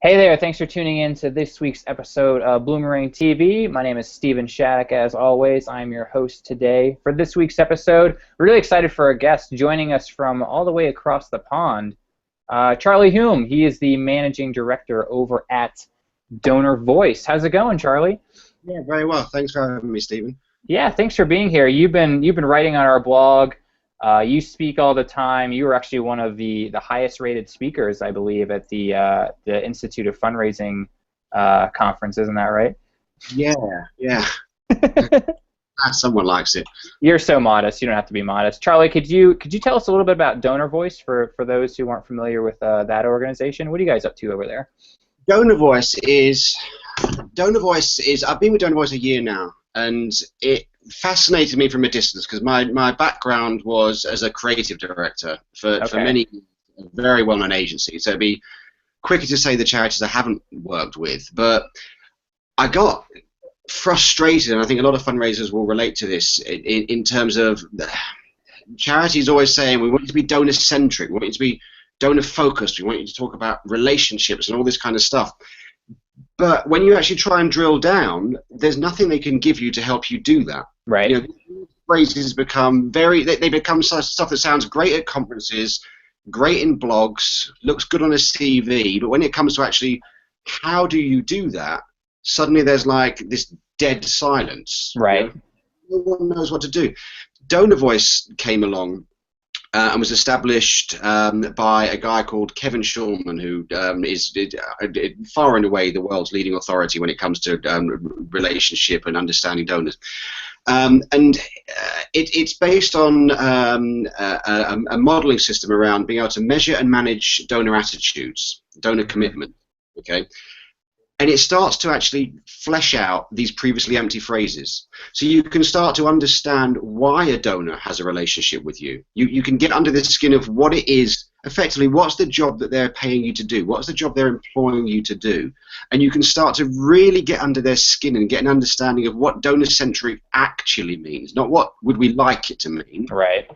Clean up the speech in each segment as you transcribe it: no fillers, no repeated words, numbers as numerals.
Hey there, thanks for tuning in to this week's episode of Bloomerang TV. My name is Steven Shattuck. As always, I'm your host today. For this week's episode, we're really excited for our guest joining us from all the way across the pond, Charlie Hulme. He is the managing director over at DonorVoice. How's it going, Charlie? Yeah, very well. Thanks for having me, Stephen. Yeah, thanks for being here. You've been writing on our blog. You speak all the time. You were actually one of the highest rated speakers, I believe, at the Institute of Fundraising conference. Isn't that right? Yeah. Someone likes it. You're so modest. You don't have to be modest. Charlie, could you tell us a little bit about DonorVoice for those who aren't familiar with that organization? What are you guys up to over there? DonorVoice is I've been with DonorVoice a year now, and it fascinated me from a distance because my background was as a creative director for many a very well-known agencies. So it'd be quicker to say the charities I haven't worked with, but I got frustrated, and I think a lot of fundraisers will relate to this in terms of charities always saying we want you to be donor-centric, we want you to be donor-focused, we want you to talk about relationships and all this kind of stuff. But when you actually try and drill down, there's nothing they can give you to help you do that. Right. You know, phrases become they become stuff that sounds great at conferences, great in blogs, looks good on a CV, but when it comes to actually how do you do that, suddenly there's like this dead silence. Right. You know? No one knows what to do. DonorVoice came along and was established by a guy called Kevin Shulman, who is far and away the world's leading authority when it comes to relationship and understanding donors. It's based on a modeling system around being able to measure and manage donor attitudes, donor commitment. Okay. And it starts to actually flesh out these previously empty phrases. So you can start to understand why a donor has a relationship with you. You can get under the skin of what it is, effectively, what's the job that they're paying you to do? What's the job they're employing you to do? And you can start to really get under their skin and get an understanding of what donor-centric actually means, not what would we like it to mean. Right.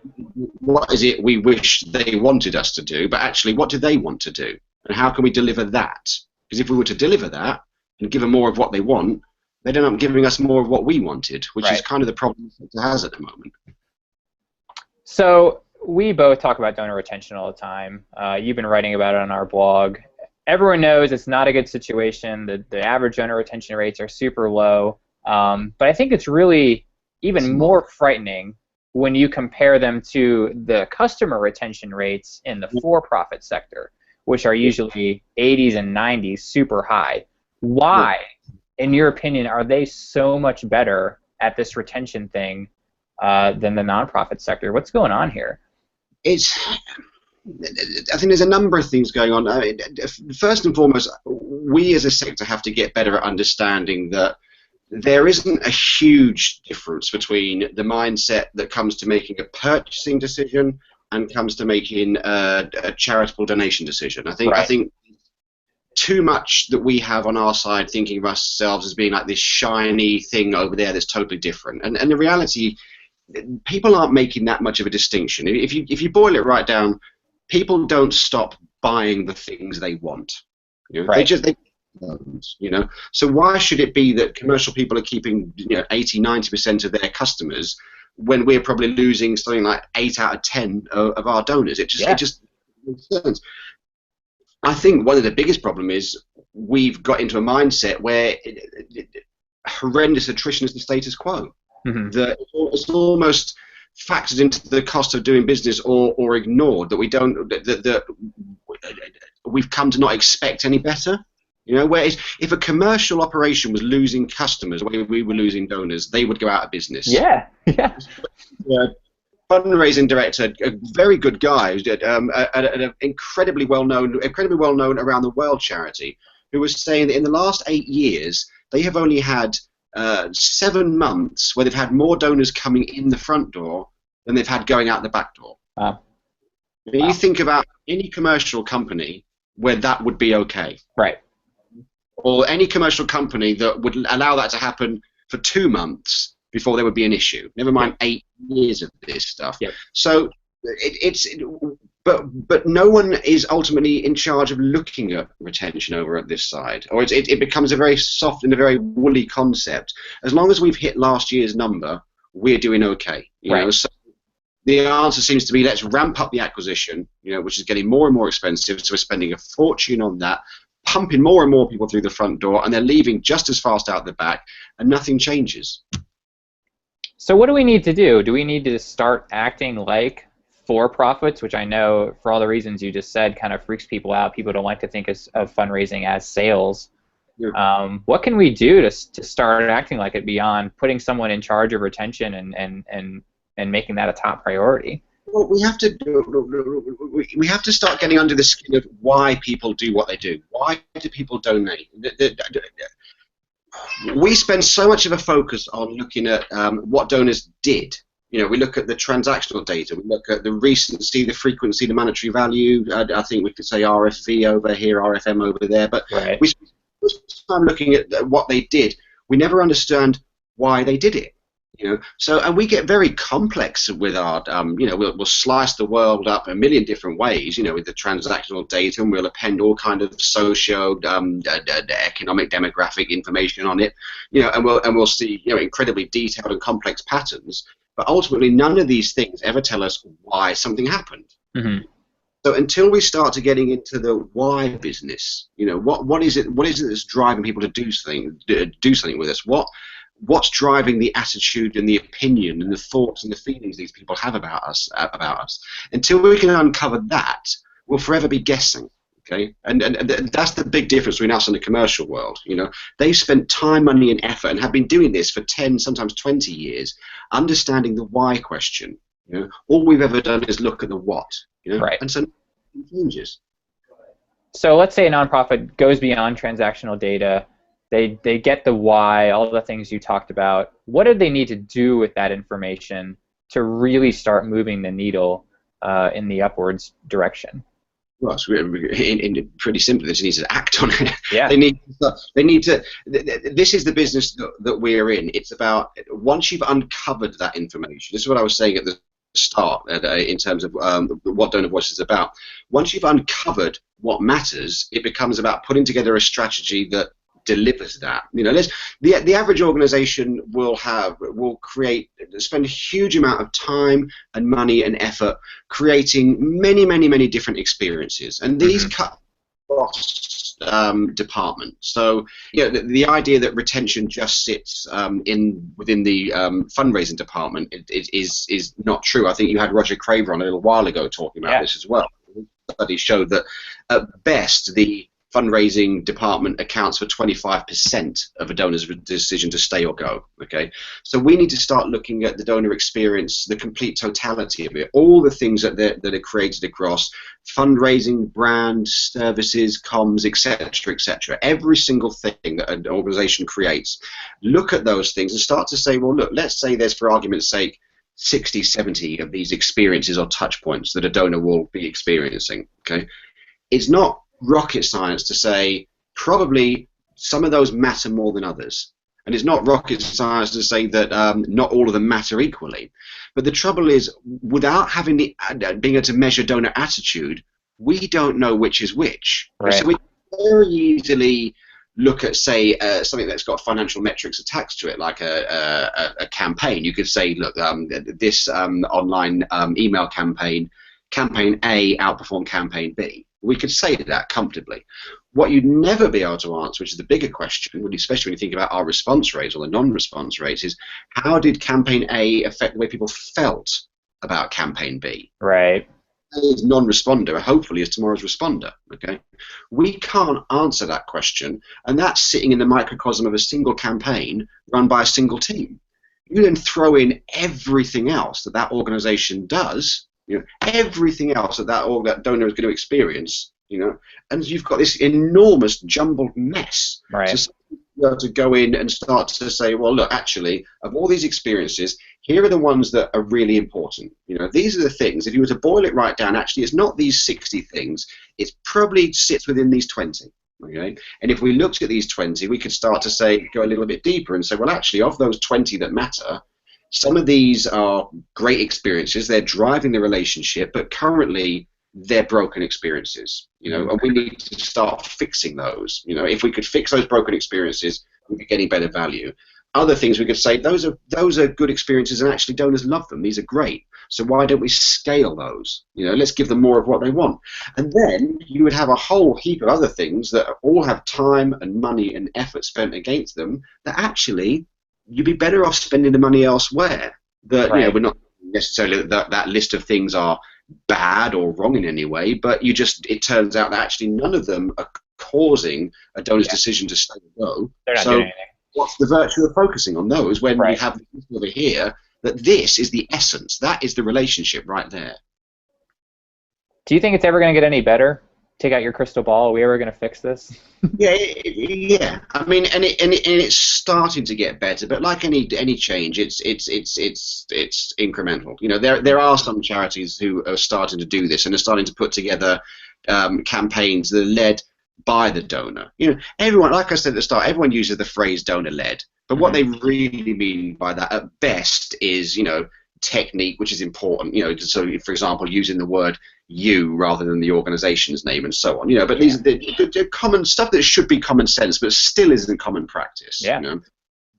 What is it we wish they wanted us to do, but actually what do they want to do? And how can we deliver that? Because if we were to deliver that and give them more of what they want, they'd end up giving us more of what we wanted, which is kind of the problem it has at the moment. So we both talk about donor retention all the time. You've been writing about it on our blog. Everyone knows it's not a good situation. The average donor retention rates are super low. But I think it's really even more frightening when you compare them to the customer retention rates in the for-profit sector, which are usually 80s and 90s, super high. Why, in your opinion, are they so much better at this retention thing than the nonprofit sector? What's going on here? I think there's a number of things going on. First and foremost, we as a sector have to get better at understanding that there isn't a huge difference between the mindset that comes to making a purchasing decision and comes to making a charitable donation decision. I think too much that we have on our side thinking of ourselves as being like this shiny thing over there that's totally different. And the reality, people aren't making that much of a distinction. If you boil it right down, people don't stop buying the things they want. You know? Right. They don't, you know. So why should it be that commercial people are keeping 80-90% of their customers when we're probably losing something like 8 out of 10 of our donors? It just makes sense. I think one of the biggest problems is we've got into a mindset where horrendous attrition is the status quo. Mm-hmm. That it's almost factored into the cost of doing business or ignored, that we've come to not expect any better. You know, whereas if a commercial operation was losing customers the way we were losing donors, they would go out of business. Yeah. Fundraising director, a very good guy, at an incredibly well known around the world charity, who was saying that in the last 8 years they have only had 7 months where they've had more donors coming in the front door than they've had going out the back door. Wow. You think about any commercial company where that would be okay. Right. Or any commercial company that would allow that to happen for 2 months before there would be an issue. Never mind 8 years of this stuff. Yep. So but no one is ultimately in charge of looking at retention over at this side, or it becomes a very soft and a very woolly concept. As long as we've hit last year's number, we're doing okay. You know, so the answer seems to be let's ramp up the acquisition, you know, which is getting more and more expensive. So we're spending a fortune on that, pumping more and more people through the front door, and they're leaving just as fast out the back, and nothing changes. So what do we need to do? Do we need to start acting like for-profits, which I know, for all the reasons you just said, kind of freaks people out? People don't like to think of fundraising as sales. Yeah. What can we do to start acting like it beyond putting someone in charge of retention and making that a top priority? Well, we have to start getting under the skin of why people do what they do. Why do people donate? We spend so much of a focus on looking at what donors did. You know, we look at the transactional data, we look at the recency, the frequency, the monetary value. I think we could say RFV over here, RFM over there, but we spend time looking at what they did. We never understand why they did it. You know, so and we get very complex with our, you know, we'll slice the world up a million different ways, you know, with the transactional data, and we'll append all kind of socio, economic, demographic information on it, you know, and we'll see, you know, incredibly detailed and complex patterns. But ultimately, none of these things ever tell us why something happened. Mm-hmm. So until we start to getting into the why business, you know, what is it that's driving people to do something with us? What's driving the attitude and the opinion and the thoughts and the feelings these people have about us? Until we can uncover that, we'll forever be guessing. Okay, and that's the big difference between us and the commercial world. You know, they've spent time, money, and effort, and have been doing this for 10, sometimes 20 years, understanding the why question. You know, all we've ever done is look at the what. You know, and so it changes. So let's say a nonprofit goes beyond transactional data. They get the why, all the things you talked about. What do they need to do with that information to really start moving the needle in the upwards direction? Well, it's pretty simple. They just need to act on it. Yeah. They need to. This is the business that we're in. It's about once you've uncovered that information. This is what I was saying at the start in terms of what DonorVoice is about. Once you've uncovered what matters, it becomes about putting together a strategy that delivers that. You know, the average organization will spend a huge amount of time and money and effort creating many different experiences, and these cut across department. So, you know, the idea that retention just sits within the fundraising department is not true. I think you had Roger Craver on a little while ago talking about this as well. Studies showed that at best the fundraising department accounts for 25% of a donor's decision to stay or go. Okay, so we need to start looking at the donor experience, the complete totality of it, all the things that are created across fundraising, brand, services, comms, etc., etc. Every single thing that an organization creates. Look at those things and start to say, well, look, let's say there's, for argument's sake, 60, 70 of these experiences or touch points that a donor will be experiencing. Okay, it's not rocket science to say probably some of those matter more than others, and it's not rocket science to say that not all of them matter equally. But the trouble is, without having being able to measure donor attitude, we don't know which is which. Right. So we very easily look at, say, something that's got financial metrics attached to it, like a campaign. You could say, look, this online email campaign A outperformed campaign B. We could say that comfortably. What you'd never be able to answer, which is the bigger question, especially when you think about our response rates or the non-response rates, is how did campaign A affect the way people felt about campaign B? Right. Today's non-responder, hopefully, is tomorrow's responder. Okay, we can't answer that question, and that's sitting in the microcosm of a single campaign run by a single team. You then throw in everything else that organization does. You know, everything else that donor is going to experience, you know, and you've got this enormous jumbled mess. Right. So you have to go in and start to say, well, look, actually, of all these experiences, here are the ones that are really important. You know, these are the things. If you were to boil it right down, actually, it's not these 60 things. It probably sits within these 20. Okay, and if we looked at these 20, we could start to say, go a little bit deeper and say, well, actually, of those 20 that matter, some of these are great experiences. They're driving the relationship, but currently they're broken experiences, and we need to start fixing those. If we could fix those broken experiences, we'd be getting better value. Other things we could say, those are good experiences, and actually donors love them. These are great. So why don't we scale those? Let's give them more of what they want. And then you would have a whole heap of other things that all have time and money and effort spent against them that actually you'd be better off spending the money elsewhere. We're not necessarily that list of things are bad or wrong in any way, but it turns out that actually none of them are causing a donor's decision to stay or go. They're not doing anything. What's the virtue of focusing on those when we have over here that this is the essence, that is the relationship right there? Do you think it's ever going to get any better? Take out your crystal ball. Are we ever going to fix this? Yeah. I mean, and it's starting to get better, but like any change, it's incremental. There are some charities who are starting to do this and are starting to put together campaigns that are led by the donor. Everyone, like I said at the start, everyone uses the phrase donor-led, but what they really mean by that at best is, technique, which is important, so for example, using the word you rather than the organization's name and so on, but these are the common stuff that should be common sense, but still isn't common practice.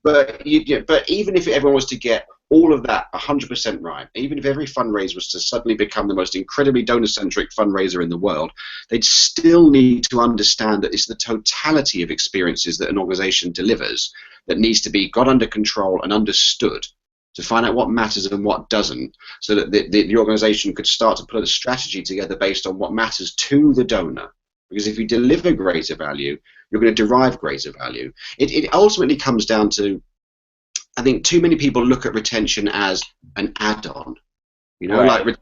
But even if everyone was to get all of that 100% right, even if every fundraiser was to suddenly become the most incredibly donor-centric fundraiser in the world, they'd still need to understand that it's the totality of experiences that an organization delivers that needs to be got under control and understood to find out what matters and what doesn't, so that the organization could start to put a strategy together based on what matters to the donor. Because if you deliver greater value, you're going to derive greater value. It ultimately comes down to, I think too many people look at retention as an add-on. Like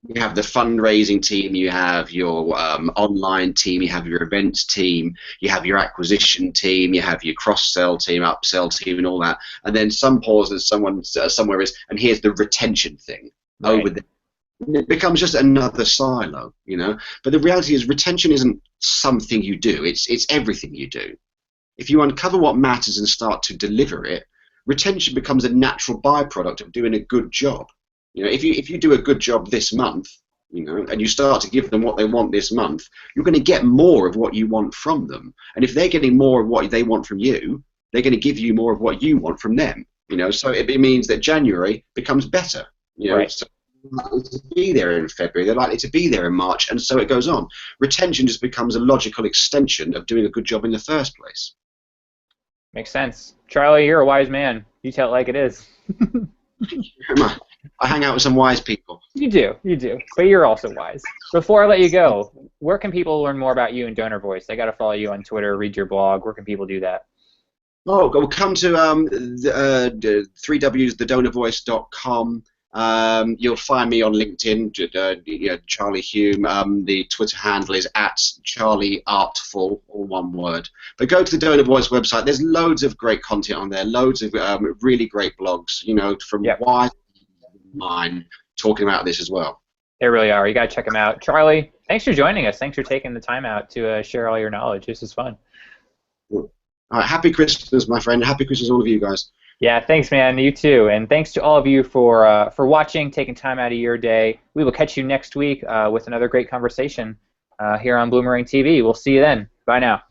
you have the fundraising team, you have your online team, you have your events team, you have your acquisition team, you have your cross-sell team, upsell team, and all that. And then some pause and someone somewhere is, and here's the retention thing over there. It becomes just another silo, But the reality is, retention isn't something you do; it's everything you do. If you uncover what matters and start to deliver it, retention becomes a natural byproduct of doing a good job. If you do a good job this month, and you start to give them what they want this month, you're going to get more of what you want from them. And if they're getting more of what they want from you, they're going to give you more of what you want from them. So it means that January becomes better. So likely to be there in February, they're likely to be there in March, and so it goes on. Retention just becomes a logical extension of doing a good job in the first place. Makes sense. Charlie, you're a wise man. You tell it like it is. I hang out with some wise people. You do, but you're also wise. Before I let you go, where can people learn more about you and DonorVoice? They got to follow you on Twitter, read your blog. Where can people do that? Oh, well, come to 3Ws, thedonorvoice.com. You'll find me on LinkedIn, Charlie Hulme. The Twitter handle is @CharlieArtful, all one word. But go to the DonorVoice website. There's loads of great content on there, loads of really great blogs, from wise mine talking about this as well. They really are. You got to check them out. Charlie, thanks for joining us. Thanks for taking the time out to share all your knowledge. This is fun. All right, happy Christmas, my friend. Happy Christmas, all of you guys. Yeah, thanks, man. You too. And thanks to all of you for watching, taking time out of your day. We will catch you next week with another great conversation here on Bloomerang TV. We'll see you then. Bye now.